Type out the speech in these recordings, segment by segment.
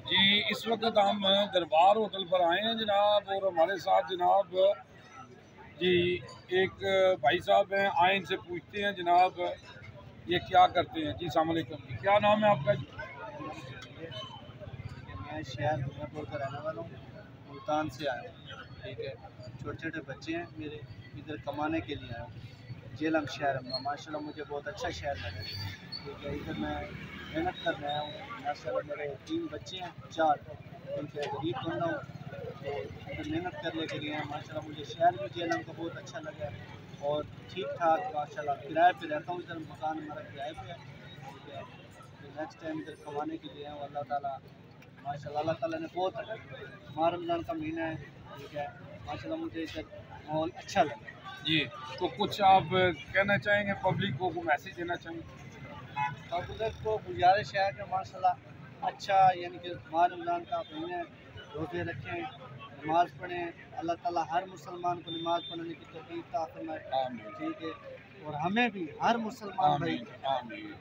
जी, इस वक्त हम दरबार होटल पर आए हैं जनाब, और हमारे साथ जनाब जी एक भाई साहब हैं। आए इनसे पूछते हैं जनाब ये क्या करते हैं। जी अस्सलाम वालेकुम जी, क्या नाम है आपका जी? मैं शहर दुनियापुर का रहने वाला हूँ, मुल्तान से आया हूँ। ठीक है, छोटे छोटे बच्चे हैं मेरे, इधर कमाने के लिए आया हूँ। जेलम शहर में माशाल्लाह मुझे बहुत अच्छा शहर लगा। ठीक है, इधर मैं मेहनत कर रहा हूँ। माशाल्लाह मेरे 3 बच्चे हैं, 4 उनके गरीब बंदा हूँ, तो इधर मेहनत करने के लिए माशाल्लाह मुझे शहर भी जेलम का बहुत अच्छा लगा और ठीक ठाक माशाल्लाह। किराए पे रहता हूँ, इधर मकान हमारा किराए पे है। ठीक है, तो नेक्स्ट टाइम इधर कमाने के लिए हैं। अल्लाह ताला माशाल्लाह, अल्लाह ताला ने बहुत माह रमज़ान का महीना है। ठीक है, माशाल्लाह मुझे इधर माहौल अच्छा लगा। जी, तो कुछ आप कहना चाहेंगे पब्लिक को मैसेज देना चाहेंगे? पब्लिक को गुजारिश है कि माशाल्लाह अच्छा, यानी कि माह रमज़ान का महीना है, रोज़े रखें, नमाज़ पढ़ें। अल्लाह ताला हर मुसलमान को नमाज़ पढ़ने की तौफ़ीक़ अता फरमाए। ठीक है, और हमें भी हर मुसलमान भाई,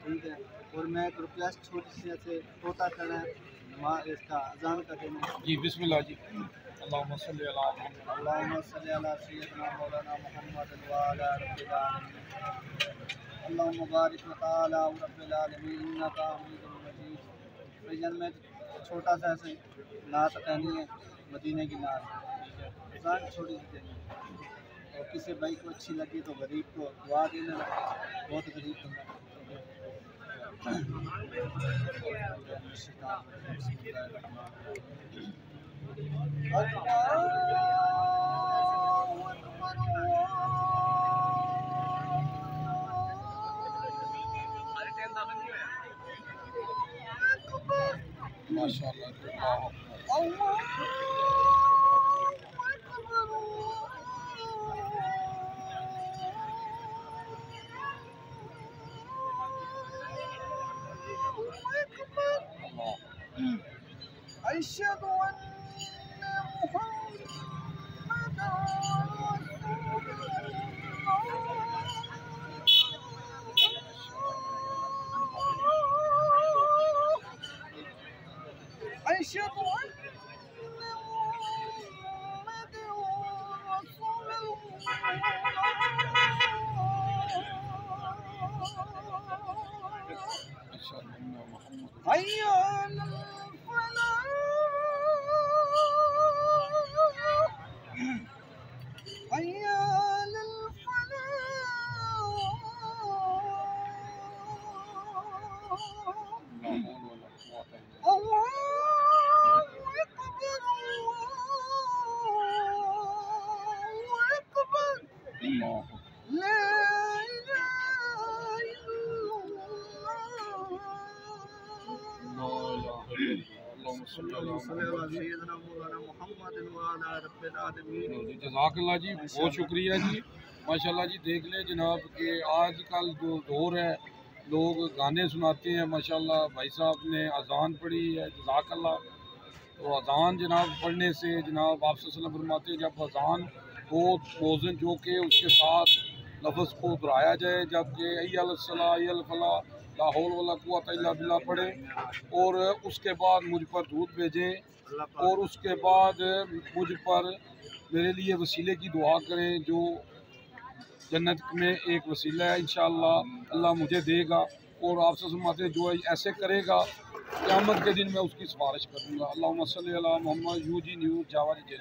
ठीक है। और मैं एक रिक्वेस्ट छोटी सी ऐसे तोता करना है इसका अज़ान का देना। जी बिस्मिल्लाह जी। अल्लाहुम्मा सल्ली अला मुहम्मद। अल्लाहुम्मा सल्ली अला सय्यिदना मौलाना मुहम्मद व अला रब्बिल आलमीन। अल्लाहुम्मा बारिक व तआला रब्बिल आलमीन इन्नका हमीदुम मजीद। भैया मैं छोटा सा ऐसे नात कहनी है, मदीने की नात। ठीक है, अज़ान छोटी सी देनी है, और किसी भाई को अच्छी लगी तो गरीब को दुआ देना, बहुत गरीब बंदा। माशाअल्लाह। अशहदु अन्ना मुहम्मदन रसूलुल्लाह। अशहदु अन्ना मुहम्मदन रसूलुल्लाह। हय्या अलल फलाह, हय्या अलल फलाह। अल्लाहु अकबर, अल्लाहु अकबर, ला इलाहा इल्लल्लाह। जज़ाकल्लाह जी, बहुत शुक्रिया जी। माशाल्लाह जी, देख लें जनाब कि आजकल जो दौर है, लोग गाने सुनाते हैं। माशाल्लाह भाई साहब ने अज़ान पढ़ी है, जज़ाकल्लाह। तो अज़ान जनाब पढ़ने से जनाब आप सल्लल्लाहु अलैहि वसल्लम फरमाते हैं, जब अज़ान हो मौज़िन जो के उसके साथ लफ्ज़ को दोहराया जाए, जबकि अय्यल सलाह अय्यल फलाह ला हौल वला कुव्वता इल्ला बिल्लाह पढ़े, और उसके बाद मुझ पर दूध भेजें, और उसके बाद मुझ पर मेरे लिए वसीले की दुआ करें, जो जन्नत में एक वसीला है। इंशाअल्लाह अल्लाह मुझे देगा, और आप फरमाते जो ऐसे करेगा क़यामत के दिन मैं उसकी सिफारिश करूँगा। अल्लाहुम्मा सल्ली अला मुहम्मद यूजी न्यूज़ जावा जी।